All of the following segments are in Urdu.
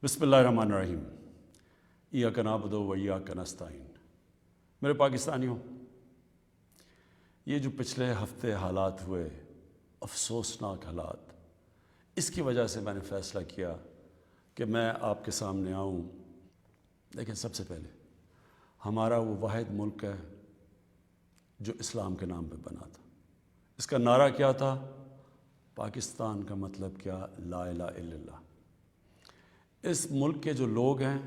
بسم اللہ الرحمن الرحیم۔ ایاک نعبد و ایاک نستعین۔ میرے پاکستانیوں، یہ جو پچھلے ہفتے حالات ہوئے، افسوسناک حالات، اس کی وجہ سے میں نے فیصلہ کیا کہ میں آپ کے سامنے آؤں۔ لیکن سب سے پہلے ہمارا وہ واحد ملک ہے جو اسلام کے نام پہ بنا تھا۔ اس کا نعرہ کیا تھا؟ پاکستان کا مطلب کیا؟ لا الہ الا اللہ۔ اس ملک کے جو لوگ ہیں،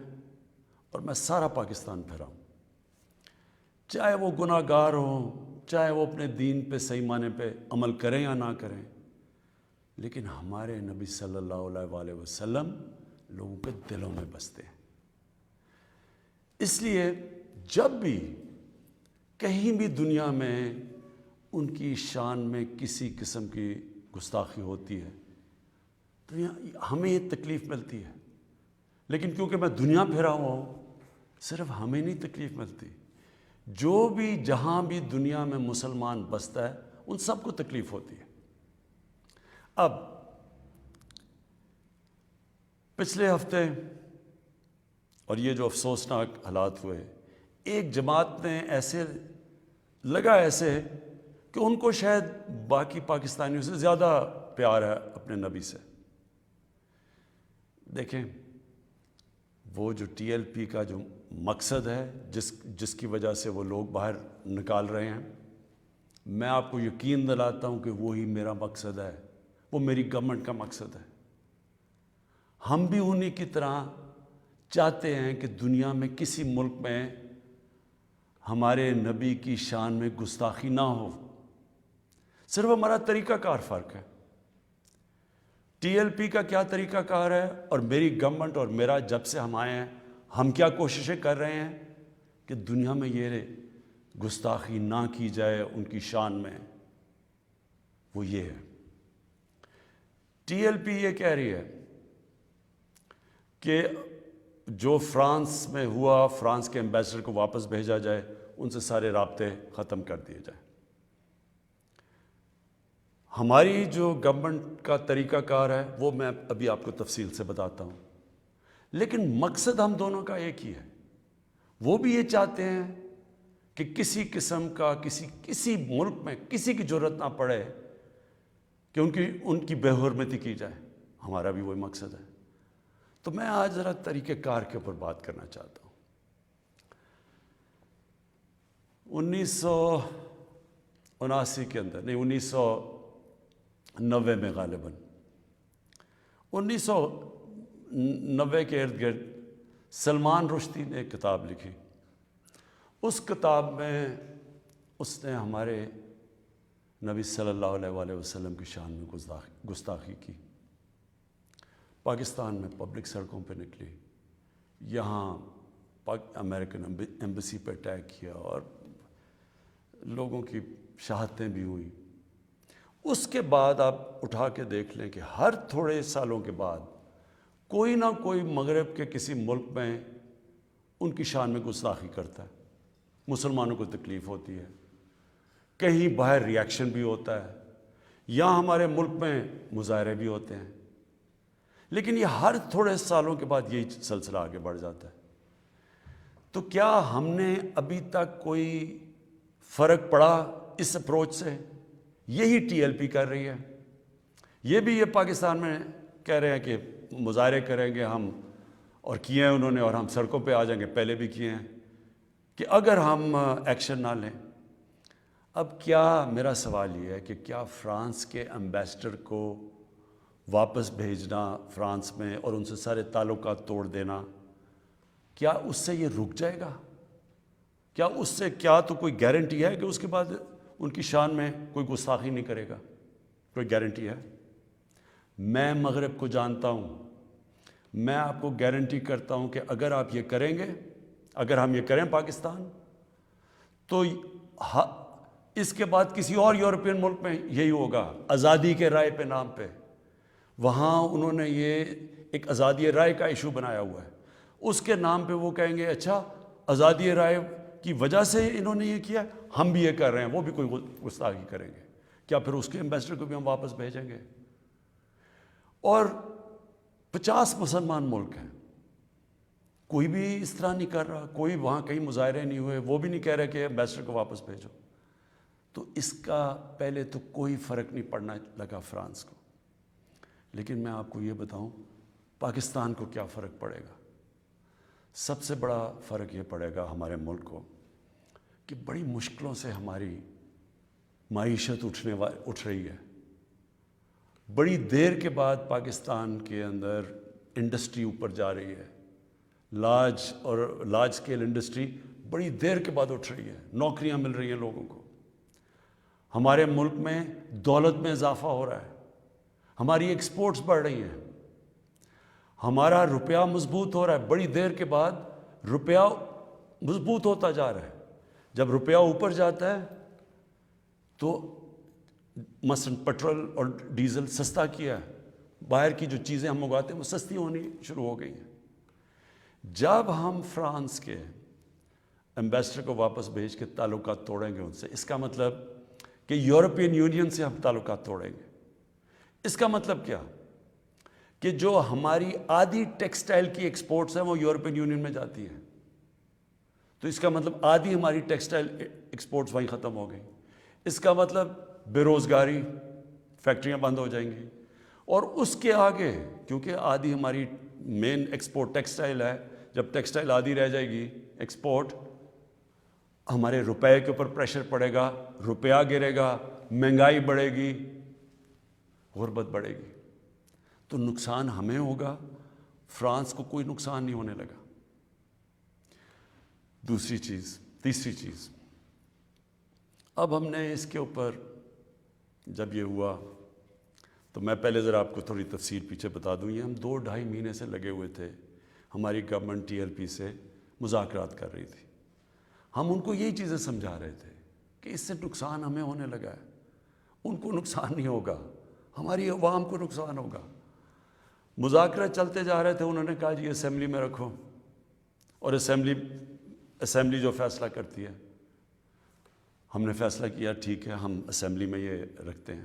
اور میں سارا پاکستان پھرا ہوں، چاہے وہ گناہ گار ہوں، چاہے وہ اپنے دین پہ صحیح معنی پہ عمل کریں یا نہ کریں، لیکن ہمارے نبی صلی اللہ علیہ وآلہ وسلم لوگوں کے دلوں میں بستے ہیں۔ اس لیے جب بھی کہیں بھی دنیا میں ان کی شان میں کسی قسم کی گستاخی ہوتی ہے تو ہمیں یہ تکلیف ملتی ہے۔ لیکن کیونکہ میں دنیا پھرا ہوا ہوں، صرف ہمیں نہیں تکلیف ملتی، جو بھی جہاں بھی دنیا میں مسلمان بستا ہے ان سب کو تکلیف ہوتی ہے۔ اب پچھلے ہفتے اور یہ جو افسوسناک حالات ہوئے، ایک جماعت نے ایسے کہ ان کو شاید باقی پاکستانیوں سے زیادہ پیار ہے اپنے نبی سے۔ دیکھیں، وہ جو ٹی ایل پی کا جو مقصد ہے، جس کی وجہ سے وہ لوگ باہر نکال رہے ہیں، میں آپ کو یقین دلاتا ہوں کہ وہی میرا مقصد ہے، وہ میری گورنمنٹ کا مقصد ہے۔ ہم بھی انہی کی طرح چاہتے ہیں کہ دنیا میں کسی ملک میں ہمارے نبی کی شان میں گستاخی نہ ہو، صرف ہمارا طریقہ کار فرق ہے۔ ٹی ایل پی کا کیا طریقہ کار ہے اور میری گورنمنٹ اور میرا جب سے ہم آئے ہیں، ہم کیا کوششیں کر رہے ہیں کہ دنیا میں یہ گستاخی نہ کی جائے ان کی شان میں، وہ یہ ہے۔ ٹی ایل پی یہ کہہ رہی ہے کہ جو فرانس میں ہوا، فرانس کے ایمبیسڈر کو واپس بھیجا جائے، ان سے سارے رابطے ختم کر دیے جائیں۔ ہماری جو گورنمنٹ کا طریقہ کار ہے وہ میں ابھی آپ کو تفصیل سے بتاتا ہوں، لیکن مقصد ہم دونوں کا ایک ہی ہے۔ وہ بھی یہ چاہتے ہیں کہ کسی قسم کا کسی ملک میں کسی کی ضرورت نہ پڑے کہ ان کی بے حرمتی کی جائے، ہمارا بھی وہی مقصد ہے۔ تو میں آج ذرا طریقہ کار کے اوپر بات کرنا چاہتا ہوں۔ 1979 کے اندر، نہیں 1990 میں، غالباً 1990 کے ارد گرد سلمان رشدی نے ایک کتاب لکھی۔ اس کتاب میں اس نے ہمارے نبی صلی اللہ علیہ وآلہ وسلم کی شان میں گستاخی کی۔ پاکستان میں پبلک سڑکوں پہ نکلی، یہاں امریکن ایمبیسی پہ اٹیک کیا اور لوگوں کی شہادتیں بھی ہوئیں۔ اس کے بعد آپ اٹھا کے دیکھ لیں کہ ہر تھوڑے سالوں کے بعد کوئی نہ کوئی مغرب کے کسی ملک میں ان کی شان میں گستاخی کرتا ہے، مسلمانوں کو تکلیف ہوتی ہے، کہیں باہر ریاکشن بھی ہوتا ہے، یا ہمارے ملک میں مظاہرے بھی ہوتے ہیں، لیکن یہ ہر تھوڑے سالوں کے بعد یہی سلسلہ آگے بڑھ جاتا ہے۔ تو کیا ہم نے ابھی تک کوئی فرق پڑا اس اپروچ سے؟ یہی ٹی ایل پی کر رہی ہے۔ یہ بھی یہ پاکستان میں کہہ رہے ہیں کہ مظاہرے کریں گے ہم، اور کیے ہیں انہوں نے، اور ہم سڑکوں پہ آ جائیں گے، پہلے بھی کیے ہیں، کہ اگر ہم ایکشن نہ لیں۔ اب کیا میرا سوال یہ ہے کہ کیا فرانس کے ایمبیسڈر کو واپس بھیجنا فرانس میں اور ان سے سارے تعلقات توڑ دینا، کیا اس سے یہ رک جائے گا؟ کیا اس سے تو کوئی گارنٹی ہے کہ اس کے بعد ان کی شان میں کوئی گستاخی نہیں کرے گا؟ کوئی گارنٹی ہے؟ میں مغرب کو جانتا ہوں، میں آپ کو گارنٹی کرتا ہوں کہ اگر آپ یہ کریں گے، اگر ہم یہ کریں پاکستان، تو اس کے بعد کسی اور یورپین ملک میں یہی ہوگا، آزادی کے رائے پہ نام پہ۔ وہاں انہوں نے یہ ایک آزادی رائے کا ایشو بنایا ہوا ہے، اس کے نام پہ وہ کہیں گے اچھا آزادی رائے کی وجہ سے انہوں نے یہ کیا، ہم بھی یہ کر رہے ہیں، وہ بھی کوئی گستاخی کریں گے، کیا پھر اس کے ایمبیسڈر کو بھی ہم واپس بھیجیں گے؟ اور 50 مسلمان ملک ہیں، کوئی بھی اس طرح نہیں کر رہا، کوئی وہاں کہیں مظاہرے نہیں ہوئے، وہ بھی نہیں کہہ رہے کہ ایمبیسڈر کو واپس بھیجو. تو اس کا پہلے تو کوئی فرق نہیں پڑنا لگا فرانس کو. لیکن میں آپ کو یہ بتاؤں پاکستان کو کیا فرق پڑے گا. سب سے بڑا فرق یہ پڑے گا ہمارے ملک کو کہ بڑی مشکلوں سے ہماری معیشت اٹھ رہی ہے. بڑی دیر کے بعد پاکستان کے اندر انڈسٹری اوپر جا رہی ہے. لارج اسکیل انڈسٹری بڑی دیر کے بعد اٹھ رہی ہے. نوکریاں مل رہی ہیں لوگوں کو. ہمارے ملک میں دولت میں اضافہ ہو رہا ہے. ہماری ایکسپورٹس بڑھ رہی ہیں. ہمارا روپیہ مضبوط ہو رہا ہے. بڑی دیر کے بعد روپیہ مضبوط ہوتا جا رہا ہے. جب روپیہ اوپر جاتا ہے تو مثلا پیٹرول اور ڈیزل سستا کیا ہے. باہر کی جو چیزیں ہم منگواتے ہیں وہ سستی ہونی شروع ہو گئی ہیں. جب ہم فرانس کے ایمبیسڈر کو واپس بھیج کے تعلقات توڑیں گے ان سے، اس کا مطلب کہ یورپین یونین سے ہم تعلقات توڑیں گے. اس کا مطلب کیا کہ جو ہماری آدھی ٹیکسٹائل کی ایکسپورٹس ہیں وہ یورپین یونین میں جاتی ہیں. تو اس کا مطلب آدھی ہماری ٹیکسٹائل ایکسپورٹس وہیں ختم ہو گئی. اس کا مطلب بے روزگاری، فیکٹریاں بند ہو جائیں گی. اور اس کے آگے کیونکہ آدھی ہماری مین ایکسپورٹ ٹیکسٹائل ہے، جب ٹیکسٹائل آدھی رہ جائے گی ایکسپورٹ، ہمارے روپے کے اوپر پریشر پڑے گا، روپیہ گرے گا، مہنگائی بڑھے گی، غربت بڑھے گی. تو نقصان ہمیں ہوگا، فرانس کو کوئی نقصان نہیں ہونے لگا. تیسری چیز اب ہم نے اس کے اوپر جب یہ ہوا تو میں پہلے ذرا آپ کو تھوڑی تفصیل پیچھے بتا دوں. یہ ہم 2-2.5 مہینے سے لگے ہوئے تھے. ہماری گورنمنٹ TLP سے مذاکرات کر رہی تھی. ہم ان کو یہی چیزیں سمجھا رہے تھے کہ اس سے نقصان ہمیں ہونے لگا ہے، ان کو نقصان نہیں ہوگا، ہماری عوام کو نقصان ہوگا. مذاکرات چلتے جا رہے تھے. انہوں نے کہا جی اسمبلی میں رکھو، اور اسمبلی جو فیصلہ کرتی ہے. ہم نے فیصلہ کیا ٹھیک ہے ہم اسمبلی میں یہ رکھتے ہیں.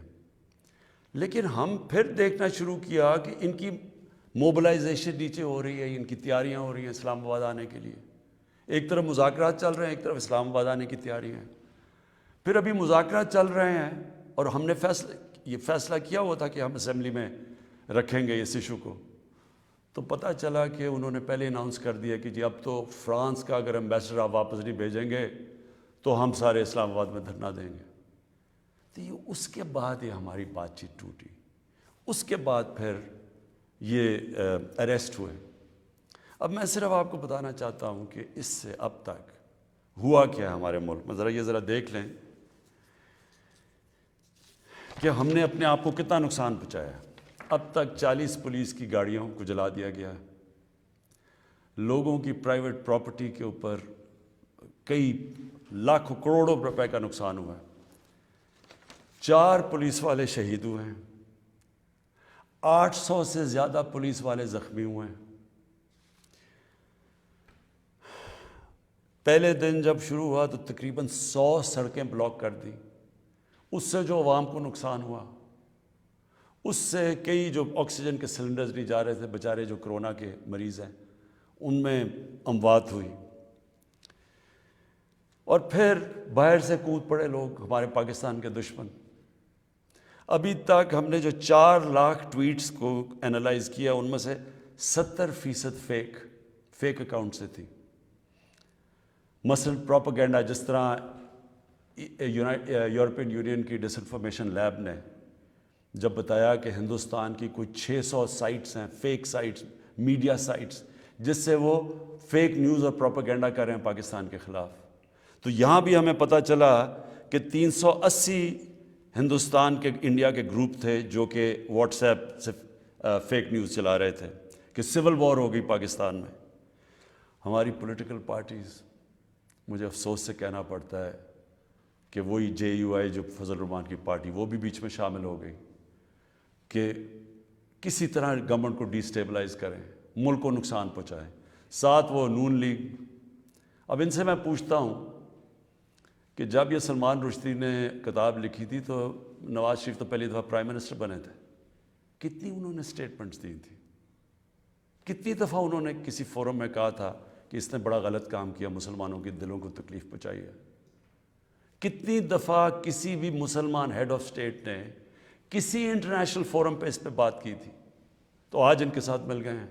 لیکن ہم پھر دیکھنا شروع کیا کہ ان کی موبلائزیشن نیچے ہو رہی ہے، ان کی تیاریاں ہو رہی ہیں اسلام آباد آنے کے لیے. ایک طرف مذاکرات چل رہے ہیں، ایک طرف اسلام آباد آنے کی تیاریاں ہیں. پھر ابھی مذاکرات چل رہے ہیں اور ہم نے یہ فیصلہ کیا ہوا تھا کہ ہم اسمبلی میں رکھیں گے اس ایشو کو. تو پتہ چلا کہ انہوں نے پہلے اناؤنس کر دیا کہ جی اب تو فرانس کا اگر ایمبیسڈر آپ واپس نہیں بھیجیں گے تو ہم سارے اسلام آباد میں دھرنا دیں گے. تو یہ اس کے بعد یہ ہماری بات چیت ٹوٹی. اس کے بعد پھر یہ اریسٹ ہوئے. اب میں صرف آپ کو بتانا چاہتا ہوں کہ اس سے اب تک ہوا کیا ہے ہمارے ملک میں. ذرا دیکھ لیں کہ ہم نے اپنے آپ کو کتنا نقصان پہنچایا. اب تک 40 پولیس کی گاڑیوں کو جلا دیا گیا. لوگوں کی پرائیویٹ پراپرٹی کے اوپر کئی لاکھوں کروڑوں روپے کا نقصان ہوا ہے. 4 پولیس والے شہید ہوئے ہیں. 800 سے زیادہ پولیس والے زخمی ہوئے ہیں. پہلے دن جب شروع ہوا تو تقریباً 100 سڑکیں بلاک کر دی. اس سے جو عوام کو نقصان ہوا، اس سے کئی جو آکسیجن کے سلنڈرز نہیں جا رہے تھے، بیچارے جو کرونا کے مریض ہیں ان میں اموات ہوئی. اور پھر باہر سے کود پڑے لوگ، ہمارے پاکستان کے دشمن. ابھی تک ہم نے جو 4 لاکھ ٹویٹس کو انالائز کیا ان میں سے 70% فیک اکاؤنٹ سے تھی. مثلا پروپیگنڈا، جس طرح یورپین یونین کی ڈس انفارمیشن لیب نے جب بتایا کہ ہندوستان کی کوئی 600 سائٹس ہیں، فیک سائٹس، میڈیا سائٹس، جس سے وہ فیک نیوز اور پروپیگنڈا کر رہے ہیں پاکستان کے خلاف. تو یہاں بھی ہمیں پتہ چلا کہ 380 ہندوستان کے انڈیا کے گروپ تھے جو کہ واٹس ایپ سے فیک نیوز چلا رہے تھے کہ سول وار ہو گئی پاکستان میں. ہماری پولیٹیکل پارٹیز، مجھے افسوس سے کہنا پڑتا ہے کہ وہی JUI جو فضل الرحمان کی پارٹی، وہ بھی بیچ میں شامل ہو گئی کہ کسی طرح گورنمنٹ کو ڈی سٹیبلائز کریں، ملک کو نقصان پہنچائیں. ساتھ وہ نون لیگ. اب ان سے میں پوچھتا ہوں کہ جب یہ سلمان رشدی نے کتاب لکھی تھی تو نواز شریف تو پہلی دفعہ پرائم منسٹر بنے تھے. کتنی انہوں نے سٹیٹمنٹس دی تھی، کتنی دفعہ انہوں نے کسی فورم میں کہا تھا کہ اس نے بڑا غلط کام کیا، مسلمانوں کے دلوں کو تکلیف پہنچائی ہے؟ کتنی دفعہ کسی بھی مسلمان ہیڈ آف اسٹیٹ نے کسی انٹرنیشنل فورم پہ اس پہ بات کی تھی؟ تو آج ان کے ساتھ مل گئے ہیں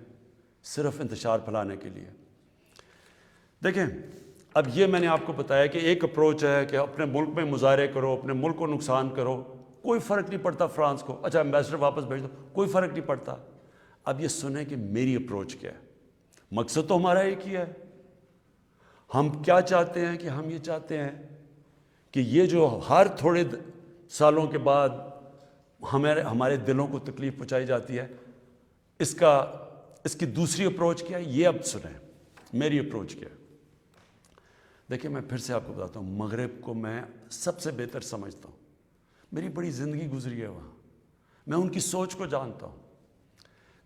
صرف انتشار پھیلانے کے لیے۔ دیکھیں، اب یہ میں نے آپ کو بتایا کہ ایک اپروچ ہے کہ اپنے ملک میں مظاہرے کرو، اپنے ملک کو نقصان کرو، کوئی فرق نہیں پڑتا فرانس کو، اچھا ایمبیسڈر واپس بھیج دو، کوئی فرق نہیں پڑتا۔ اب یہ سنیں کہ میری اپروچ کیا ہے۔ مقصد تو ہمارا ایک ہی ہے، ہم کیا چاہتے ہیں کہ ہم یہ چاہتے ہیں کہ یہ جو ہر تھوڑے سالوں کے بعد ہمارے دلوں کو تکلیف پہنچائی جاتی ہے، اس کی دوسری اپروچ کیا ہے، یہ اب سنیں میری اپروچ کیا ہے۔ دیکھیں، میں پھر سے آپ کو بتاتا ہوں، مغرب کو میں سب سے بہتر سمجھتا ہوں، میری بڑی زندگی گزری ہے وہاں، میں ان کی سوچ کو جانتا ہوں۔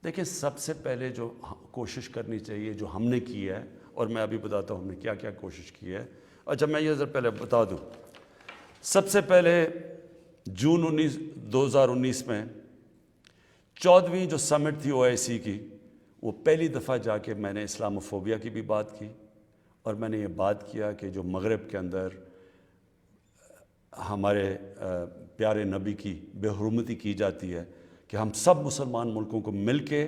دیکھیں، سب سے پہلے جو کوشش کرنی چاہیے، جو ہم نے کی ہے، اور میں ابھی بتاتا ہوں ہم نے کیا کیا کوشش کی ہے۔ اچھا، میں یہ پہلے بتا دوں، سب سے پہلے جون 2019 میں 14ویں جو سمٹ تھی OIC کی، وہ پہلی دفعہ جا کے میں نے اسلاموفوبیا کی بھی بات کی، اور میں نے یہ بات کیا کہ جو مغرب کے اندر ہمارے پیارے نبی کی بے حرمتی کی جاتی ہے، کہ ہم سب مسلمان ملکوں کو مل کے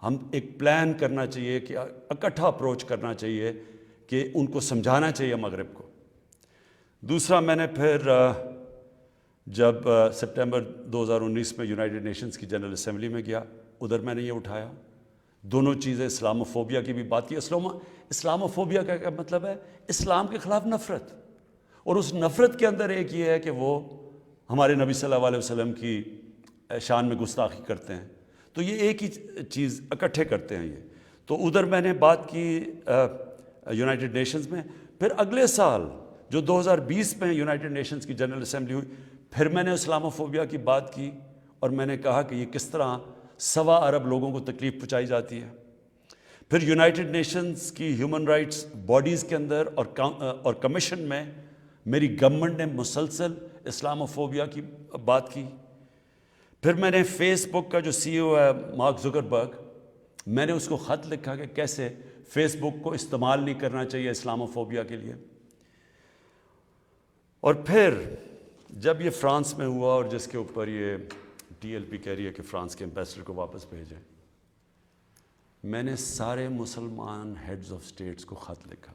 ہم ایک پلان کرنا چاہیے، کہ اکٹھا اپروچ کرنا چاہیے، کہ ان کو سمجھانا چاہیے مغرب کو۔ دوسرا، میں نے پھر جب سپٹمبر 2019 میں یونائٹڈ نیشنز کی جنرل اسمبلی میں گیا، ادھر میں نے یہ اٹھایا، دونوں چیزیں، اسلاموفوبیا کی بھی بات کی۔ اسلاموفوبیا کا کیا مطلب ہے؟ اسلام کے خلاف نفرت، اور اس نفرت کے اندر ایک یہ ہے کہ وہ ہمارے نبی صلی اللہ علیہ وسلم کی شان میں گستاخی کرتے ہیں، تو یہ ایک ہی چیز اکٹھے کرتے ہیں یہ۔ تو ادھر میں نے بات کی یونائٹڈ نیشنز میں۔ پھر اگلے سال جو 2020 میں یونائٹڈ نیشنز کی جنرل اسمبلی ہوئی، پھر میں نے اسلاموفوبیا کی بات کی، اور میں نے کہا کہ یہ کس طرح 1.25 ارب لوگوں کو تکلیف پہنچائی جاتی ہے۔ پھر یونائٹڈ نیشنز کی ہیومن رائٹس باڈیز کے اندر اور کمیشن میں میری گورنمنٹ نے مسلسل اسلاموفوبیا کی بات کی۔ پھر میں نے فیس بک کا جو CEO ہے مارک زکربرگ، میں نے اس کو خط لکھا کہ کیسے فیس بک کو استعمال نہیں کرنا چاہیے اسلاموفوبیا کے لیے۔ اور پھر جب یہ فرانس میں ہوا، اور جس کے اوپر یہ TLP کہہ رہی ہے کہ فرانس کے ایمبیسڈر کو واپس بھیجیں، میں نے سارے مسلمان ہیڈز آف اسٹیٹس کو خط لکھا،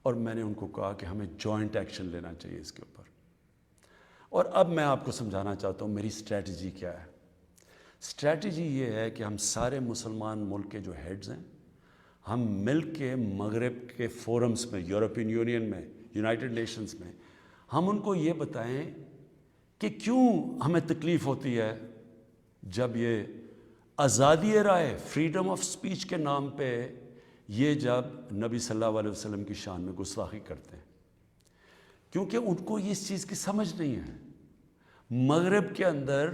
اور میں نے ان کو کہا کہ ہمیں جوائنٹ ایکشن لینا چاہیے اس کے اوپر۔ اور اب میں آپ کو سمجھانا چاہتا ہوں میری اسٹریٹجی کیا ہے۔ اسٹریٹجی یہ ہے کہ ہم سارے مسلمان ملک کے جو ہیڈز ہیں، ہم مل کے مغرب کے فورمز میں، یورپین یونین میں، یونائٹڈ نیشنز میں، ہم ان کو یہ بتائیں کہ کیوں ہمیں تکلیف ہوتی ہے جب یہ آزادی رائے، فریڈم آف سپیچ کے نام پہ یہ جب نبی صلی اللہ علیہ وسلم کی شان میں گستاخی کرتے ہیں، کیونکہ ان کو اس چیز کی سمجھ نہیں ہے۔ مغرب کے اندر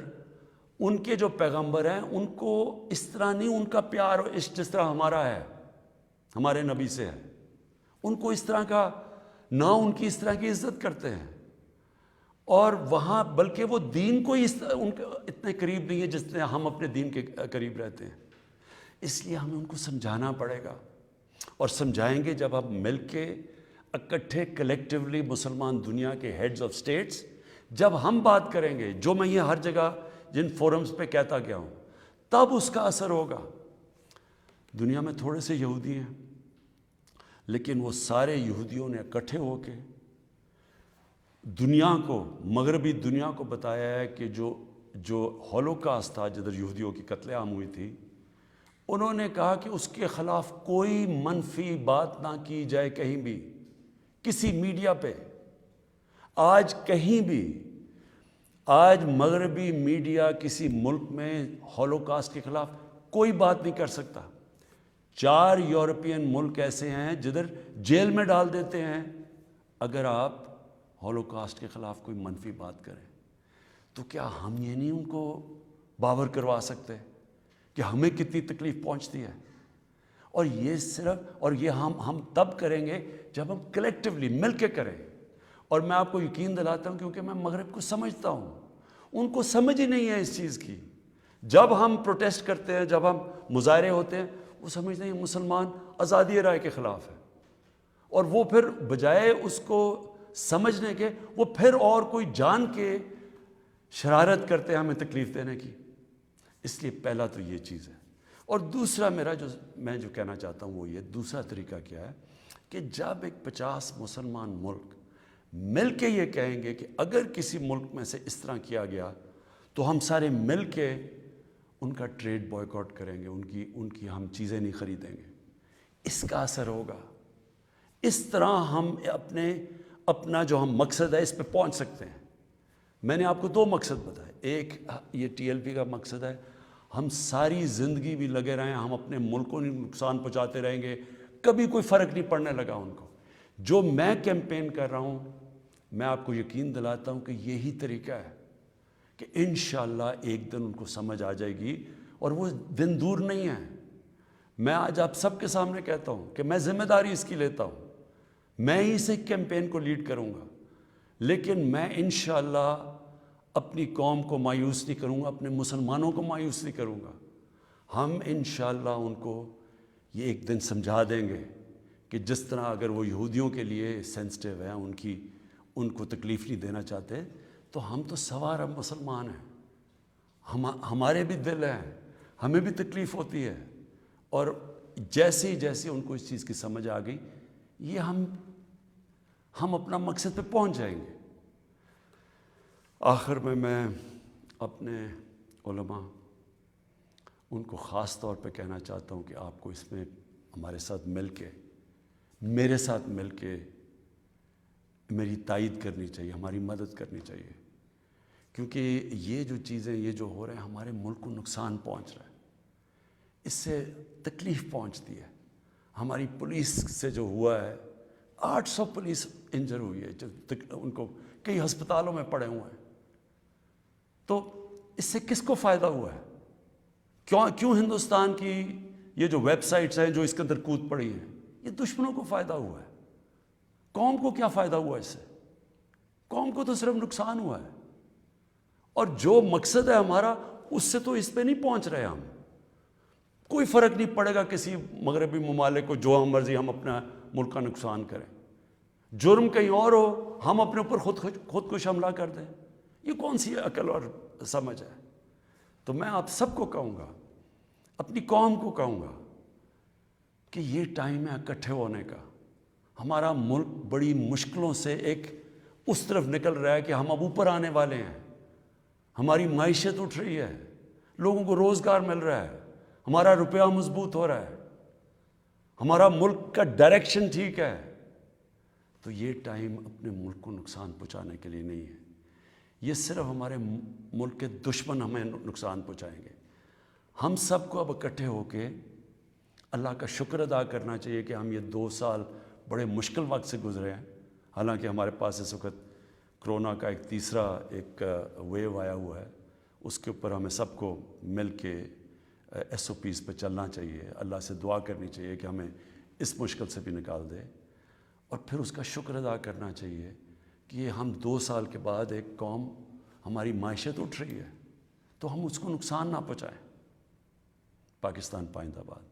ان کے جو پیغمبر ہیں، ان کو اس طرح نہیں، ان کا پیار اور عشق جس طرح ہمارا ہے، ہمارے نبی سے ہے، ان کو اس طرح کا نہ، ان کی اس طرح کی عزت کرتے ہیں، اور وہاں بلکہ وہ دین کو ان کے اتنے قریب نہیں ہے جس طرح ہم اپنے دین کے قریب رہتے ہیں۔ اس لیے ہمیں ان کو سمجھانا پڑے گا، اور سمجھائیں گے جب ہم مل کے اکٹھے کلیکٹیولی مسلمان دنیا کے ہیڈز آف سٹیٹس، جب ہم بات کریں گے، جو میں یہ ہر جگہ جن فورمز پہ کہتا گیا ہوں، تب اس کا اثر ہوگا۔ دنیا میں تھوڑے سے یہودی ہیں، لیکن وہ سارے یہودیوں نے اکٹھے ہو کے دنیا کو، مغربی دنیا کو بتایا ہے کہ جو ہولوکاسٹ تھا، جدھر یہودیوں کی قتل عام ہوئی تھی، انہوں نے کہا کہ اس کے خلاف کوئی منفی بات نہ کی جائے کہیں بھی، کسی میڈیا پہ۔ آج کہیں بھی، آج مغربی میڈیا کسی ملک میں ہولوکاسٹ کے خلاف کوئی بات نہیں کر سکتا۔ 4 یورپین ملک ایسے ہیں جدھر جیل میں ڈال دیتے ہیں اگر آپ ہولوکاسٹ کے خلاف کوئی منفی بات کریں۔ تو کیا ہم یہ نہیں ان کو باور کروا سکتے کہ ہمیں کتنی تکلیف پہنچتی ہے؟ اور یہ ہم تب کریں گے جب ہم کلیکٹیولی مل کے کریں۔ اور میں آپ کو یقین دلاتا ہوں، کیونکہ میں مغرب کو سمجھتا ہوں، ان کو سمجھ ہی نہیں ہے اس چیز کی۔ جب ہم پروٹیسٹ کرتے ہیں، جب ہم مظاہرے ہوتے ہیں، وہ سمجھتے ہیں مسلمان آزادی رائے کے خلاف ہے، اور وہ پھر بجائے اس کو سمجھنے کے وہ پھر اور کوئی جان کے شرارت کرتے ہیں ہمیں تکلیف دینے کی۔ اس لیے پہلا تو یہ چیز ہے۔ اور دوسرا میں جو کہنا چاہتا ہوں وہ یہ، دوسرا طریقہ کیا ہے کہ جب ایک 50 مسلمان ملک مل کے یہ کہیں گے کہ اگر کسی ملک میں سے اس طرح کیا گیا تو ہم سارے مل کے ان کا ٹریڈ بوائیکاٹ کریں گے، ان کی ہم چیزیں نہیں خریدیں گے، اس کا اثر ہوگا۔ اس طرح ہم اپنا جو ہم مقصد ہے اس پہ پہنچ سکتے ہیں۔ میں نے آپ کو 2 مقصد بتائے، ایک یہ TLP کا مقصد ہے، ہم ساری زندگی بھی لگے رہیں، ہم اپنے ملک کو نقصان پہنچاتے رہیں گے، کبھی کوئی فرق نہیں پڑنے لگا ان کو۔ جو میں کیمپین کر رہا ہوں، میں آپ کو یقین دلاتا ہوں کہ یہی طریقہ ہے کہ انشاءاللہ ایک دن ان کو سمجھ آ جائے گی، اور وہ دن دور نہیں ہے۔ میں آج آپ سب کے سامنے کہتا ہوں کہ میں ذمہ داری اس کی لیتا ہوں، میں ہی اس کیمپین کو لیڈ کروں گا، لیکن میں انشاءاللہ اپنی قوم کو مایوس نہیں کروں گا، اپنے مسلمانوں کو مایوس نہیں کروں گا۔ ہم انشاءاللہ ان کو یہ ایک دن سمجھا دیں گے کہ جس طرح اگر وہ یہودیوں کے لیے سینسٹیو ہیں، ان کو تکلیف نہیں دینا چاہتے، تو ہم تو سوا عرب مسلمان ہیں، ہمارے بھی دل ہیں، ہمیں بھی تکلیف ہوتی ہے، اور جیسے ان کو اس چیز کی سمجھ آ گئی، یہ ہم اپنا مقصد پہ پہنچ جائیں گے۔ آخر میں اپنے علماء ان کو خاص طور پہ کہنا چاہتا ہوں کہ آپ کو اس میں ہمارے ساتھ مل کے، میرے ساتھ مل کے میری تائید کرنی چاہیے، ہماری مدد کرنی چاہیے، کیونکہ یہ جو چیزیں یہ جو ہو رہے ہیں ہمارے ملک کو نقصان پہنچ رہا ہے، اس سے تکلیف پہنچتی ہے۔ ہماری پولیس سے جو ہوا ہے، 800 پولیس انجر ہوئی ہے، ان کو کئی ہسپتالوں میں پڑے ہوئے ہیں، تو اس سے کس کو فائدہ ہوا ہے؟ کیوں ہندوستان کی یہ جو ویب سائٹس ہیں جو اس کے اندر کود پڑی ہیں، یہ دشمنوں کو فائدہ ہوا ہے؟ قوم کو کیا فائدہ ہوا اس سے؟ قوم کو تو صرف نقصان ہوا ہے، اور جو مقصد ہے ہمارا اس سے تو اس پہ نہیں پہنچ رہے ہم۔ کوئی فرق نہیں پڑے گا کسی مغربی ممالک کو، جو ہم مرضی ہم اپنا ملک کا نقصان کریں، جرم کہیں اور ہو، ہم اپنے اوپر خودکش حملہ کر دیں، یہ کون سی عقل اور سمجھ ہے؟ تو میں آپ سب کو کہوں گا، اپنی قوم کو کہوں گا کہ یہ ٹائم ہے اکٹھے ہونے کا۔ ہمارا ملک بڑی مشکلوں سے اس طرف نکل رہا ہے کہ ہم اب اوپر آنے والے ہیں، ہماری معیشت اٹھ رہی ہے، لوگوں کو روزگار مل رہا ہے، ہمارا روپیہ مضبوط ہو رہا ہے، ہمارا ملک کا ڈائریکشن ٹھیک ہے۔ تو یہ ٹائم اپنے ملک کو نقصان پہنچانے کے لیے نہیں ہے، یہ صرف ہمارے ملک کے دشمن ہمیں نقصان پہنچائیں گے۔ ہم سب کو اب اکٹھے ہو کے اللہ کا شکر ادا کرنا چاہیے کہ ہم یہ 2 سال بڑے مشکل وقت سے گزرے ہیں، حالانکہ ہمارے پاس اس وقت کرونا کا ایک تیسرا ویو آیا ہوا ہے، اس کے اوپر ہمیں سب کو مل کے SOPs پہ چلنا چاہیے، اللہ سے دعا کرنی چاہیے کہ ہمیں اس مشکل سے بھی نکال دے، اور پھر اس کا شکر ادا کرنا چاہیے کہ یہ ہم 2 سال کے بعد ایک قوم، ہماری معیشت اٹھ رہی ہے، تو ہم اس کو نقصان نہ پہنچائیں۔ پاکستان پائندہ باد۔